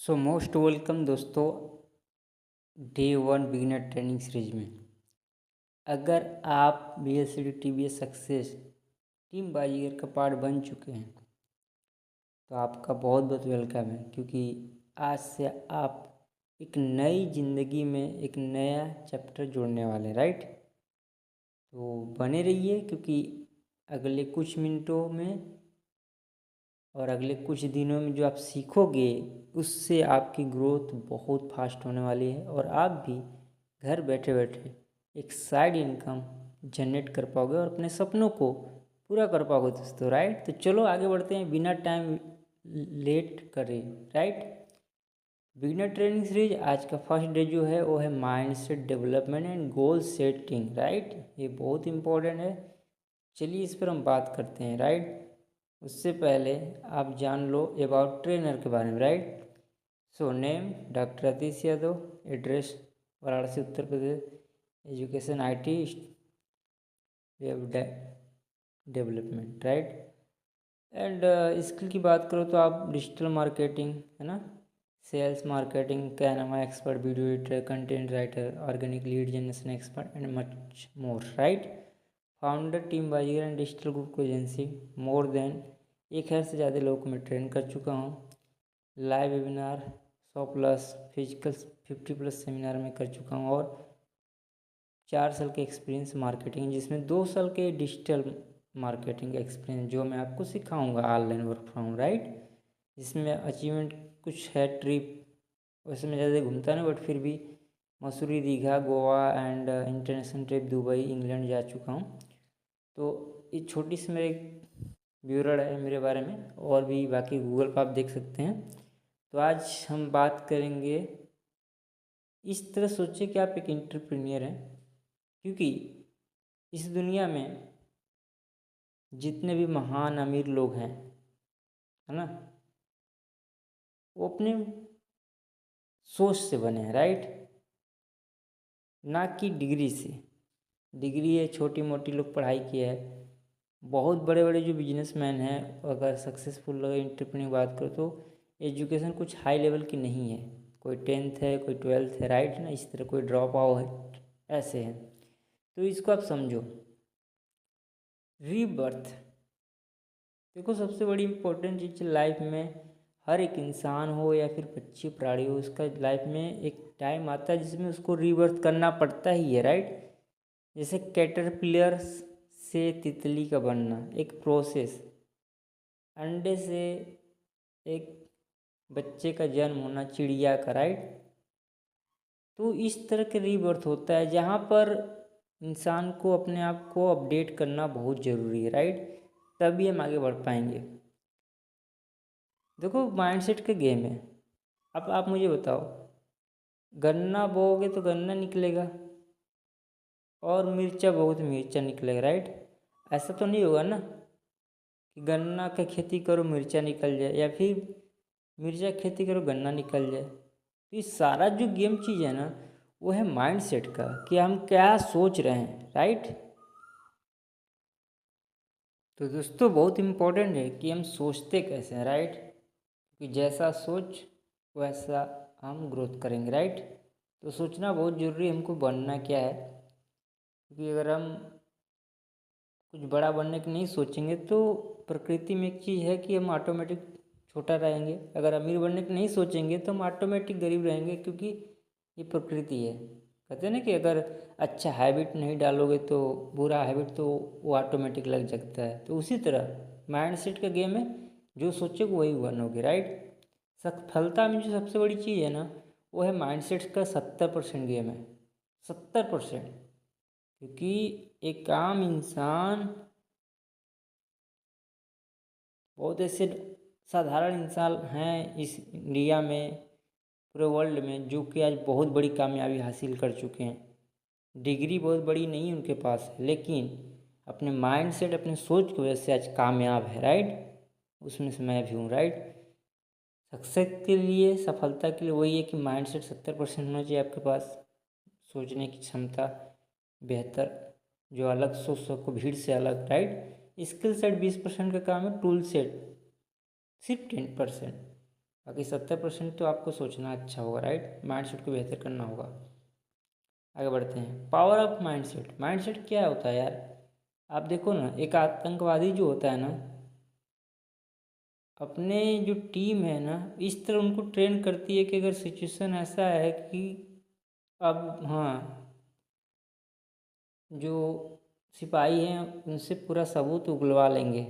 So most welcome दोस्तों day 1 beginner training series में। अगर आप BSCD TBS सक्सेस टीम बाजीगर का पार्ट बन चुके हैं तो आपका बहुत बहुत वेलकम है, क्योंकि आज से आप एक नई ज़िंदगी में एक नया चैप्टर जोड़ने वाले हैं, राइट। तो बने रहिए, क्योंकि अगले कुछ मिनटों में और अगले कुछ दिनों में जो आप सीखोगे उससे आपकी ग्रोथ बहुत फास्ट होने वाली है और आप भी घर बैठे बैठे एक साइड इनकम जनरेट कर पाओगे और अपने सपनों को पूरा कर पाओगे दोस्तों, राइट। तो चलो आगे बढ़ते हैं बिना टाइम लेट करे, राइट। बिगिनर ट्रेनिंग सीरीज आज का फर्स्ट डे जो है वो है mindset development and goal setting, right. ये बहुत इंपॉर्टेंट है। चलिए इस पर हम बात करते हैं, राइट। उससे पहले आप जान लो अबाउट ट्रेनर के बारे में, right. So name doctor Atish Yadav, address Varanasi Uttar Pradesh, education IT web development, right. And skill की बात करो तो आप डिजिटल मार्केटिंग है ना, sales marketing, Canva expert, video editor, content writer, organic lead generation expert and much more, right. Founder team Baazigar and digital group को agency, more than 1000 से ज़्यादा लोगों को मैं ट्रेन कर चुका हूँ। लाइव वेबिनार 100+ फिजिकल 50+ सेमिनार में कर चुका हूँ और 4 साल के एक्सपीरियंस मार्केटिंग, जिसमें 2 साल के डिजिटल मार्केटिंग एक्सपीरियंस जो मैं आपको सिखाऊंगा ऑनलाइन वर्क फ्रॉम, राइट। जिसमें अचीवमेंट कुछ है ट्रिप, वैसे मैं ज़्यादा घूमता नहीं बट फिर भी Mussoorie, Digha, Goa and international trip Dubai, England जा चुका हूँ। तो ये छोटी सी मेरे ब्यूरड है मेरे बारे में, और भी बाकी गूगल पर आप देख सकते हैं। तो आज हम बात करेंगे, इस तरह सोचिए कि आप एक एंटरप्रेन्योर हैं, क्योंकि इस दुनिया में जितने भी महान अमीर लोग हैं, है ना, वो अपने सोच से बने हैं, राइट, ना कि डिग्री से। डिग्री है छोटी मोटी लोग पढ़ाई किया है। बहुत बड़े बड़े जो बिजनेसमैन हैं, अगर सक्सेसफुल एंटरप्रेन्योर बात करो तो एजुकेशन कुछ हाई लेवल की नहीं है, कोई 10th है, कोई 12th है, राइट ना, इस तरह कोई ड्रॉप आउट है, ऐसे हैं। तो इसको आप समझो, रीबर्थ। देखो सबसे बड़ी इम्पोर्टेंट चीज़ लाइफ में, हर एक इंसान हो या फिर पक्षी प्राणी हो, उसका लाइफ में एक टाइम आता है जिसमें उसको रीबर्थ करना पड़ता ही है, राइट। जैसे कैटरपिलर से तितली का बनना एक प्रोसेस, अंडे से एक बच्चे का जन्म होना चिड़िया का, राइट। तो इस तरह के रीबर्थ होता है जहाँ पर इंसान को अपने आप को अपडेट करना बहुत ज़रूरी है, राइट। तभी हम आगे बढ़ पाएंगे। देखो माइंडसेट का गेम है। अब आप मुझे बताओ, गन्ना बोओगे तो गन्ना निकलेगा और मिर्चा बोओगे तो मिर्चा निकलेगा, राइट। ऐसा तो नहीं होगा ना कि गन्ना का खेती करो मिर्चा निकल जाए, या फिर मिर्चा खेती करो गन्ना निकल जाए। तो ये सारा जो गेम चीज़ है ना, वो है माइंडसेट का, कि हम क्या सोच रहे हैं, राइट। तो दोस्तों बहुत इम्पोर्टेंट है कि हम सोचते कैसे हैं, राइट। कि जैसा सोच वैसा हम ग्रोथ करेंगे, राइट। तो सोचना बहुत ज़रूरी है, हमको बनना क्या है। क्योंकि अगर हम कुछ बड़ा बनने की नहीं सोचेंगे तो प्रकृति में एक चीज़ है कि हम ऑटोमेटिक छोटा रहेंगे। अगर अमीर बनने की नहीं सोचेंगे तो हम ऑटोमेटिक गरीब रहेंगे, क्योंकि ये प्रकृति है। कहते हैं ना कि अगर अच्छा हैबिट नहीं डालोगे तो बुरा हैबिट तो वो ऑटोमेटिक लग जाता है। तो उसी तरह माइंडसेट का गेम है, जो सोचोगे वही बनोगे, राइट। सफलता में जो सबसे बड़ी चीज़ है ना, वो है माइंडसेट का 70% गेम है, 70%। क्योंकि एक आम इंसान, बहुत ऐसे साधारण इंसान हैं इस इंडिया में, पूरे वर्ल्ड में, जो कि आज बहुत बड़ी कामयाबी हासिल कर चुके हैं। डिग्री बहुत बड़ी नहीं उनके पास है, लेकिन अपने माइंडसेट, अपने सोच की वजह से आज कामयाब है, राइट। उसमें से मैं भी हूँ, राइट। सक्सेस के लिए, सफलता के लिए वही है कि माइंडसेट 70% होना चाहिए आपके पास, सोचने की क्षमता बेहतर, जो अलग सोच सको भीड़ से अलग, राइट। स्किल सेट 20% का काम है, टूल सेट सिर्फ 10%, बाकी 70% तो आपको सोचना अच्छा होगा, राइट। माइंडसेट को बेहतर करना होगा। आगे बढ़ते हैं। Power of mindset. माइंडसेट क्या होता है यार? आप देखो ना, एक आतंकवादी जो होता है ना, अपने जो टीम है ना, इस तरह उनको ट्रेन करती है कि अगर सिचुएशन ऐसा है कि अब हाँ, जो सिपाही हैं उनसे पूरा सबूत उगलवा लेंगे।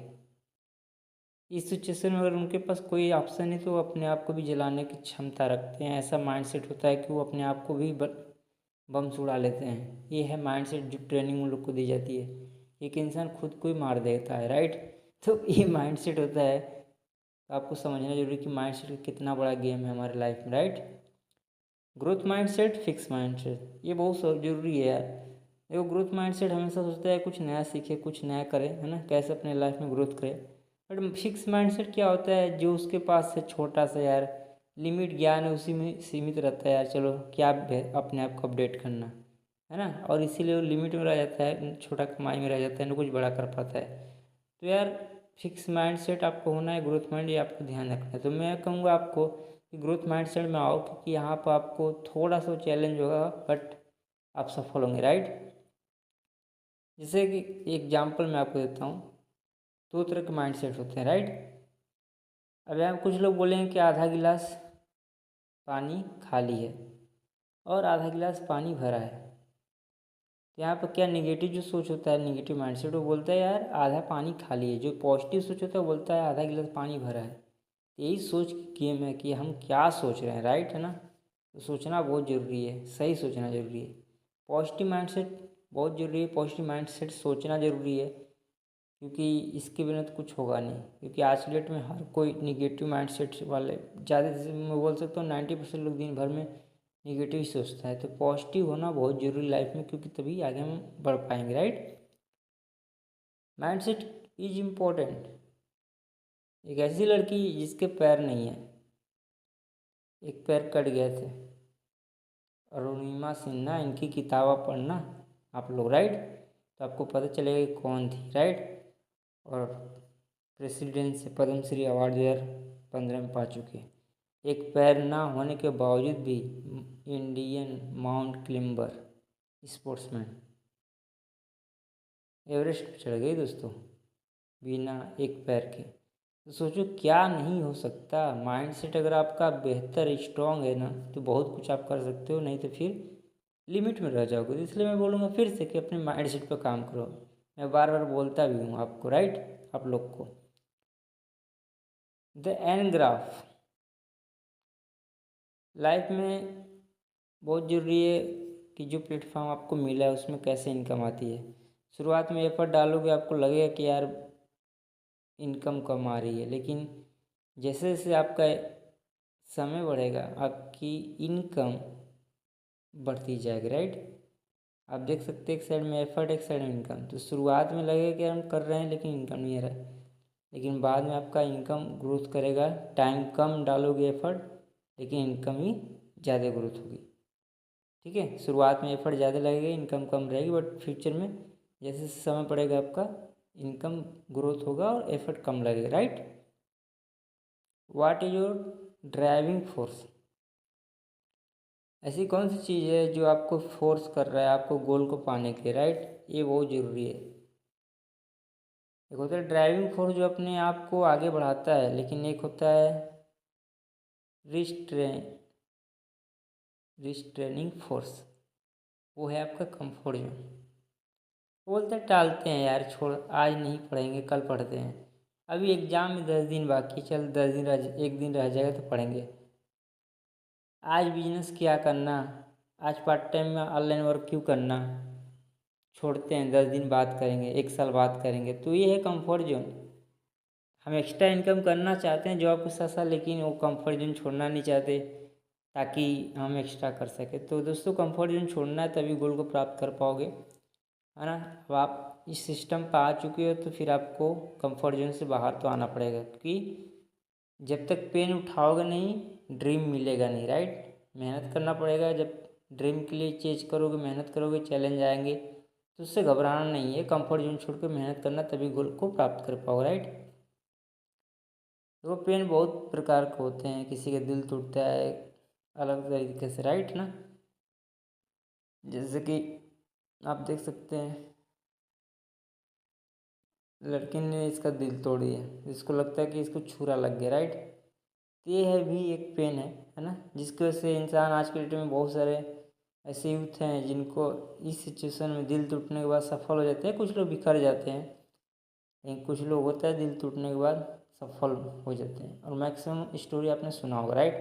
इस सिचुएशन में अगर उनके पास कोई ऑप्शन है तो वो अपने आप को भी जलाने की क्षमता रखते हैं। ऐसा माइंडसेट होता है कि वो अपने आप को भी बम से उड़ा लेते हैं। ये है माइंडसेट जो ट्रेनिंग उन लोग को दी जाती है। एक इंसान खुद को ही मार देता है, राइट। तो ये माइंडसेट होता है। तो आपको समझना जरूरी है कि माइंडसेट कितना बड़ा गेम है हमारे लाइफ में, right. Growth mindset, fix mindset, ये बहुत ज़रूरी है यार। देखो, ग्रोथ माइंडसेट हमेशा सोचता है कुछ नया सीखे, कुछ नया करे, है ना, कैसे अपने लाइफ में ग्रोथ करे। बट फिक्स माइंडसेट क्या होता है? जो उसके पास है छोटा सा यार लिमिट ज्ञान है, उसी में सीमित रहता है यार। चलो क्या अपने आप को अपडेट करना, है ना, और इसीलिए वो लिमिट में रह जाता है, छोटा कमाई में रह जाता है, ना कुछ बड़ा कर पाता है। तो यार फिक्स माइंडसेट आपको होना है, ग्रोथ माइंड, ये आपको ध्यान रखना है। तो मैं कहूँगा आपको कि ग्रोथ माइंडसेट में आओ, क्योंकि यहाँ पर आपको थोड़ा सा चैलेंज होगा बट आप सफल होंगे, राइट। जैसे कि एग्जांपल मैं आपको देता हूँ। दो तरह के माइंडसेट होते हैं, राइट। अब यहाँ कुछ लोग बोलेंगे कि आधा गिलास पानी खाली है और आधा गिलास पानी भरा है। तो यहाँ पर क्या निगेटिव जो सोच होता है, निगेटिव माइंडसेट, वो बोलता है यार आधा पानी खाली है। जो पॉजिटिव सोच होता है वो बोलता है आधा गिलास पानी भरा है। यही सोच की गेम है कि हम क्या सोच रहे हैं, राइट, है ना। तो सोचना बहुत ज़रूरी है, सही सोचना ज़रूरी है। पॉजिटिव माइंडसेट बहुत ज़रूरी है। पॉजिटिव माइंडसेट सोचना ज़रूरी है, क्योंकि इसके बिना तो कुछ होगा नहीं। क्योंकि आज की डेट में हर कोई निगेटिव माइंडसेट वाले, ज़्यादा से मैं बोल सकता हूँ 90% लोग दिन भर में निगेटिव ही सोचता है। तो पॉजिटिव होना बहुत ज़रूरी लाइफ में, क्योंकि तभी आगे हम बढ़ पाएंगे, राइट। Mindset is important. एक ऐसी लड़की जिसके पैर नहीं है, एक पैर कट गए थे, अरुणिमा सिन्हा, इनकी किताबें पढ़ना आप लोग, राइट। तो आपको पता चलेगा कि कौन थी, राइट। और प्रेसिडेंट से पद्मश्री अवार्ड 2015 में पा चुके हैं। एक पैर ना होने के बावजूद भी Indian mount climber sportsman Everest पर चढ़ गई दोस्तों, बिना एक पैर के। तो सोचो क्या नहीं हो सकता। माइंडसेट अगर आपका बेहतर स्ट्रांग है ना, तो बहुत कुछ आप कर सकते हो, नहीं तो फिर लिमिट में रह जाओगे। तो इसलिए मैं बोलूँगा फिर से कि अपने माइंडसेट पर काम करो। मैं बार बार बोलता भी हूँ आपको, राइट, आप लोग को। द एन ग्राफ लाइफ में बहुत ज़रूरी है कि जो प्लेटफॉर्म आपको मिला है उसमें कैसे इनकम आती है। शुरुआत में एफर्ट डालोगे, आपको लगेगा कि यार इनकम कम आ रही है, लेकिन जैसे जैसे आपका समय बढ़ेगा आपकी इनकम बढ़ती जाएगी, राइट। आप देख सकते हैं एक साइड में एफर्ट, एक साइड में इनकम। तो शुरुआत में लगेगा कि हम कर रहे हैं लेकिन इनकम नहीं आ रहा है, लेकिन बाद में आपका इनकम ग्रोथ करेगा। टाइम कम डालोगे एफर्ट, लेकिन इनकम ही ज़्यादा ग्रोथ होगी, ठीक है। शुरुआत में एफर्ट ज़्यादा लगेगा, इनकम कम रहेगी, बट फ्यूचर में जैसे जैसे समय पड़ेगा आपका इनकम ग्रोथ होगा और एफर्ट कम लगेगा, right. What is your driving force? ऐसी कौन सी चीज़ है जो आपको फोर्स कर रहा है आपको गोल को पाने के लिए, राइट। ये बहुत ज़रूरी है। एक होता है ड्राइविंग फोर्स जो अपने आप को आगे बढ़ाता है, लेकिन एक होता है रिस्ट्रेन रिस्ट्रेनिंग फोर्स, वो है आपका कंफर्ट जोन। बोलते हैं टालते हैं यार, छोड़ आज नहीं पढ़ेंगे, कल पढ़ते हैं, अभी एग्ज़ाम में 10 दिन बाकी, चल 10 दिन रह, एक दिन रह जाएगा तो पढ़ेंगे। आज बिजनेस क्या करना, आज पार्ट टाइम में ऑनलाइन वर्क क्यों करना, छोड़ते हैं 10 दिन बाद करेंगे, एक साल बाद करेंगे। तो ये है कंफर्ट जोन। हम एक्स्ट्रा इनकम करना चाहते हैं जॉब के साथ साथ, लेकिन वो कंफर्ट जोन छोड़ना नहीं चाहते ताकि हम एक्स्ट्रा कर सकें। तो दोस्तों कंफर्ट जोन छोड़ना है, तभी गोल को प्राप्त कर पाओगे, है ना। अब आप इस सिस्टम पर आ चुके हो तो फिर आपको कंफर्ट जोन से बाहर तो आना पड़ेगा, क्योंकि जब तक पेन उठाओगे नहीं ड्रीम मिलेगा नहीं, राइट। मेहनत करना पड़ेगा। जब ड्रीम के लिए चेज करोगे, मेहनत करोगे, चैलेंज आएंगे, तो उससे घबराना नहीं है। कंफर्ट जोन छोड़ कर मेहनत करना, तभी गोल को प्राप्त कर पाओगे, राइट। तो पेन बहुत प्रकार के होते हैं, किसी का दिल टूटता है अलग तरीके से, राइट ना। जैसे कि आप देख सकते हैं लड़की ने इसका दिल तोड़ दिया, इसको लगता है कि इसको छुरा लग गया, राइट। तो ये है भी एक पेन है ना, जिसकी वजह से इंसान आज के डेट में बहुत सारे ऐसे यूथ हैं जिनको इस सिचुएशन में दिल टूटने के बाद सफल हो जाते हैं। कुछ लोग बिखर जाते हैं, लेकिन कुछ लोग होता है दिल टूटने के बाद सफल हो जाते हैं, और मैक्सिमम स्टोरी आपने सुना होगा, राइट।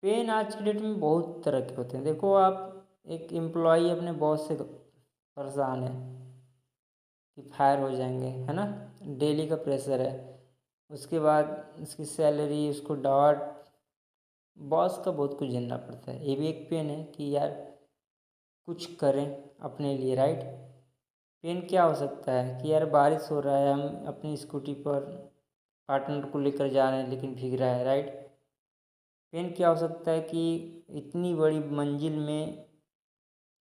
पेन आज की डेट में बहुत तरह के होते हैं। देखो आप एक एम्प्लॉई अपने बॉस से परेशान है कि फायर हो जाएंगे, है ना, डेली का प्रेशर है। उसके बाद उसकी सैलरी, उसको डांट, बॉस का बहुत कुछ झेलना पड़ता है। ये भी एक पेन है कि यार कुछ करें अपने लिए, राइट। पेन क्या हो सकता है कि यार बारिश हो रहा है, हम अपनी स्कूटी पर पार्टनर को लेकर जा रहे हैं लेकिन भीग रहा है, राइट। पेन क्या हो सकता है कि इतनी बड़ी मंजिल में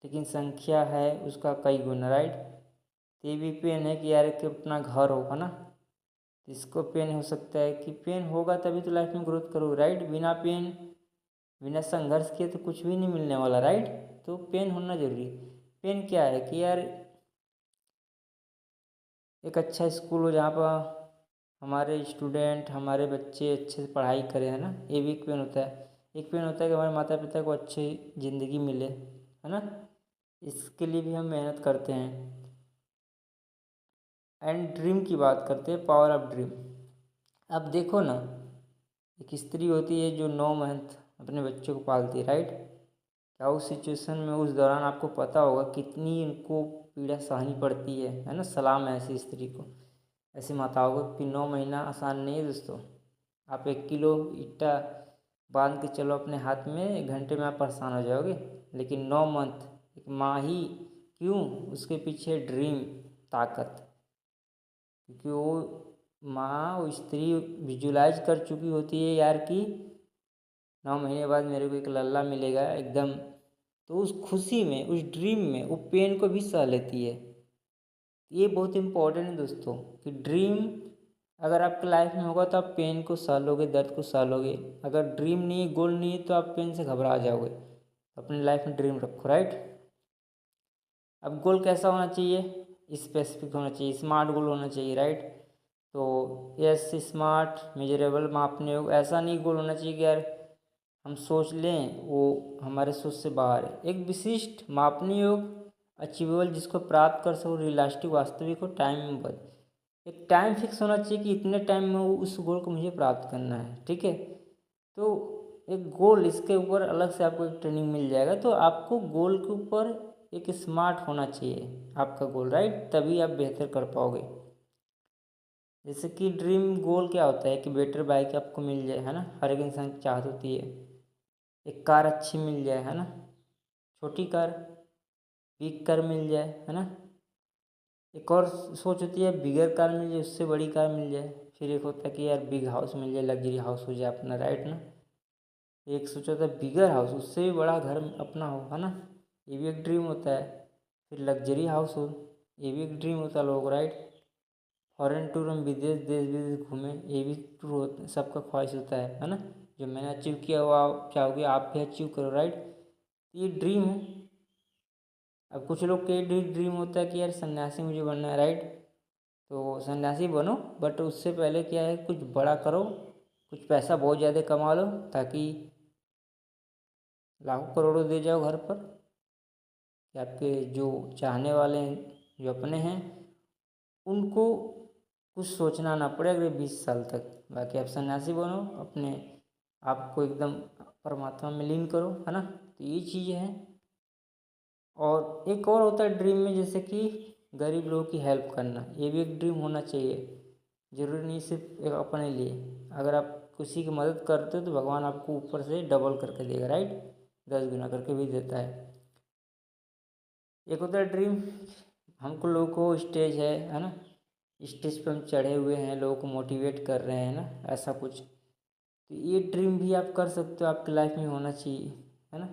लेकिन संख्या है उसका कई गुना, राइट। तो ये भी पेन है कि यार कि अपना घर होगा ना, इसको पेन हो सकता है कि पेन होगा तभी तो लाइफ में ग्रोथ करोगे, राइट। बिना पेन, बिना संघर्ष किए तो कुछ भी नहीं मिलने वाला, राइट। तो पेन होना जरूरी है। पेन क्या है कि यार एक अच्छा स्कूल हो जहाँ पर हमारे स्टूडेंट, हमारे बच्चे अच्छे से पढ़ाई करें, है ना, ये भी एक पेन होता है। एक पेन होता है कि हमारे माता पिता को अच्छी ज़िंदगी मिले, है ना, इसके लिए भी हम मेहनत करते हैं। एंड ड्रीम की बात करते हैं, पावर ऑफ ड्रीम। अब देखो ना, एक स्त्री होती है जो 9 मंथ अपने बच्चों को पालती है, राइट। क्या उस सिचुएशन में उस दौरान आपको पता होगा कितनी उनको पीड़ा सहनी पड़ती है ना। सलाम है ऐसी स्त्री को, ऐसी माताओं को, कि 9 महीना आसान नहीं है दोस्तों। आप 1 किलो ईटा बांध के चलो अपने हाथ में, 1 घंटे में आप परेशान हो जाओगे। लेकिन 9 मंथ एक माँ ही क्यों, उसके पीछे ड्रीम, ताकत, क्योंकि वो माँ, वो स्त्री विजुलाइज कर चुकी होती है यार कि 9 महीने बाद मेरे को एक लल्ला मिलेगा एकदम। तो उस खुशी में, उस ड्रीम में वो पेन को भी सह लेती है। ये बहुत इम्पोर्टेंट है दोस्तों कि ड्रीम अगर आपके लाइफ में होगा तो आप पेन को सह लोगे, दर्द को सह लोगे। अगर ड्रीम नहीं है, गोल नहीं है, तो आप पेन से घबरा जाओगे। अपनी लाइफ में ड्रीम रखो, राइट। अब गोल कैसा होना चाहिए, स्पेसिफिक होना चाहिए, स्मार्ट गोल होना चाहिए, राइट। तो यस, स्मार्ट, मेजरेबल, मापने योग्य। ऐसा नहीं गोल होना चाहिए कि यार हम सोच लें वो हमारे सोच से बाहर है। एक विशिष्ट, मापने योग्य, अचीवेबल, जिसको प्राप्त कर सको, रियलिस्टिक, वास्तविक हो, टाइम बद। एक टाइम फिक्स होना चाहिए कि इतने टाइम में उस गोल को मुझे प्राप्त करना है, ठीक है। तो एक गोल, इसके ऊपर अलग से आपको एक ट्रेनिंग मिल जाएगा। तो आपको गोल के ऊपर एक स्मार्ट होना चाहिए आपका गोल, राइट, तभी आप बेहतर कर पाओगे। जैसे कि ड्रीम गोल क्या होता है कि बेटर बाइक आपको मिल जाए, है ना, हर एक इंसान की चाहत होती है। एक कार अच्छी मिल जाए, है ना, छोटी कार, बिग कार मिल जाए, है ना। एक और सोच होती है बिगर कार मिल जाए, उससे बड़ी कार मिल जाए। फिर एक होता है कि यार बिग हाउस मिल जाए, लग्जरी हाउस हो जाए अपना, राइट ना। एक सोचा था बिगर हाउस, उससे भी बड़ा घर अपना हो, है ना, ये भी एक ड्रीम होता है। फिर लग्जरी हाउस हो, ये भी एक ड्रीम होता है लोग, राइट। फॉरेन टूर, हम विदेश, देश विदेश घूमें, ये भी टूर होता है, सबका ख्वाहिश होता है ना। जो मैंने अचीव किया हुआ आप चाहोगे आप भी अचीव करो, राइट। ये ड्रीम है। अब कुछ लोग के ड्रीम होता है कि यार सन्यासी मुझे बनना है, राइट। तो सन्यासी बनो, बट उससे पहले क्या है, कुछ बड़ा करो, कुछ पैसा बहुत ज़्यादा कमा लो, ताकि लाखों करोड़ों दे जाओ घर पर, कि आपके जो चाहने वाले हैं, जो अपने हैं, उनको कुछ सोचना ना पड़े अगले 20 साल तक। बाकी आप सन्यासी बनो, अपने आप को एकदम परमात्मा में लीन करो, है ना। तो ये चीज़ें हैं। और एक और होता है ड्रीम में, जैसे कि गरीब लोगों की हेल्प करना, ये भी एक ड्रीम होना चाहिए। ज़रूरी नहीं सिर्फ एक अपने लिए। अगर आप किसी की मदद करते हो तो भगवान आपको ऊपर से डबल करके देगा, राइट, 10 गुना करके भी देता है। एक होता है ड्रीम, हमको लोगों को स्टेज है ना, स्टेज पे हम चढ़े हुए हैं, लोगों को मोटिवेट कर रहे हैं ना, ऐसा कुछ। तो ये ड्रीम भी आप कर सकते हो, आपकी लाइफ में होना चाहिए, है ना।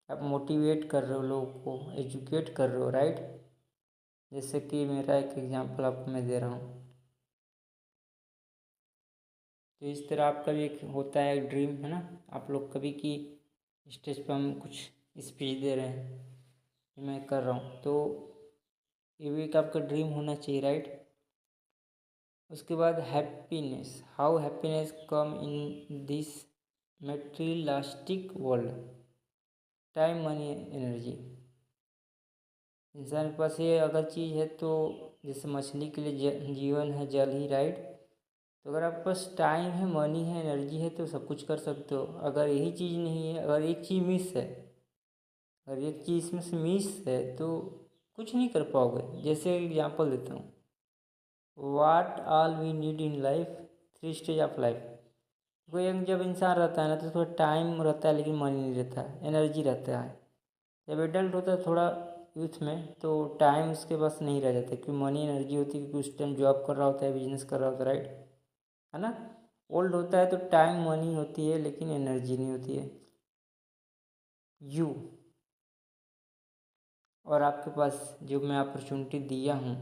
आप मोटिवेट कर रहे हो लोगों को, एजुकेट कर रहे हो, राइट। जैसे कि मेरा एक एग्जांपल आपको मैं दे रहा हूँ। तो इस तरह आपका भी एक होता है ड्रीम, है ना, आप लोग कभी की स्टेज पर हम कुछ स्पीच दे रहे हैं, मैं कर रहा हूँ, तो ये भी एक आपका ड्रीम होना चाहिए, राइट। उसके बाद happiness, how happiness come in this materialistic world, time money energy. इंसान के पास ये अगर चीज़ है तो जैसे मछली के लिए जीवन है जल ही, राइट। तो अगर आपके पास टाइम है, मनी है, एनर्जी है, तो सब कुछ कर सकते हो। अगर यही चीज़ नहीं है, अगर एक चीज़ मिस है, अगर एक चीज़ इसमें से मिस है तो कुछ नहीं कर पाओगे। जैसे एग्जांपल देता हूँ, what all we need in life, 3 stage of life. कोई एक जब इंसान रहता है ना तो थोड़ा टाइम रहता है लेकिन मनी नहीं रहता है, एनर्जी रहता है। जब एडल्ट होता है थोड़ा यूथ में तो टाइम उसके पास नहीं रह जाता, क्योंकि मनी एनर्जी होती है, क्योंकि उस टाइम जॉब कर रहा होता है, बिजनेस कर रहा होता है, राइट, है ना। ओल्ड होता है तो टाइम मनी होती है लेकिन एनर्जी नहीं होती है। यू और आपके पास जो मैं अपॉर्चुनिटी दिया हूँ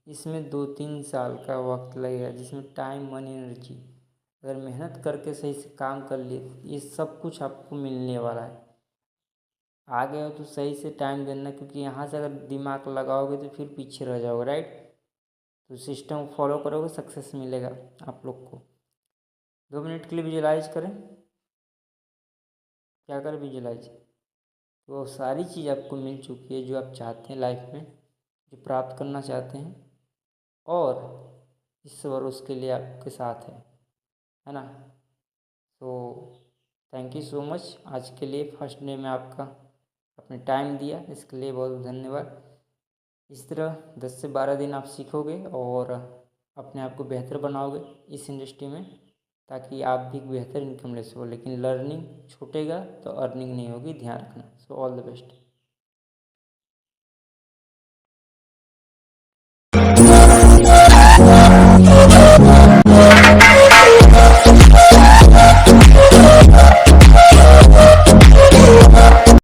इसमें 2-3 साल का वक्त लगेगा, जिसमें टाइम मनी एनर्जी, अगर मेहनत करके सही से काम कर लिए ये सब कुछ आपको मिलने वाला है। आ गए हो तो सही से टाइम देना, क्योंकि यहाँ से अगर दिमाग लगाओगे तो फिर पीछे रह जाओगे, राइट। तो सिस्टम फॉलो करोगे, सक्सेस मिलेगा आप लोग को। 2 मिनट के लिए विजुलाइज करें, क्या करें विजुलाइज, तो वो सारी चीज़ आपको मिल चुकी है जो आप चाहते हैं लाइफ में, जो प्राप्त करना चाहते हैं, और ईश्वर उसके लिए आपके साथ है ना। तो थैंक यू सो मच, आज के लिए फर्स्ट डे में आपका अपने टाइम दिया, इसके लिए बहुत धन्यवाद। इस तरह 10 से 12 दिन आप सीखोगे और अपने आप को बेहतर बनाओगे इस इंडस्ट्री में, ताकि आप भी बेहतर इनकम ले सको। लेकिन लर्निंग छूटेगा तो अर्निंग नहीं होगी, ध्यान रखना। So all the best.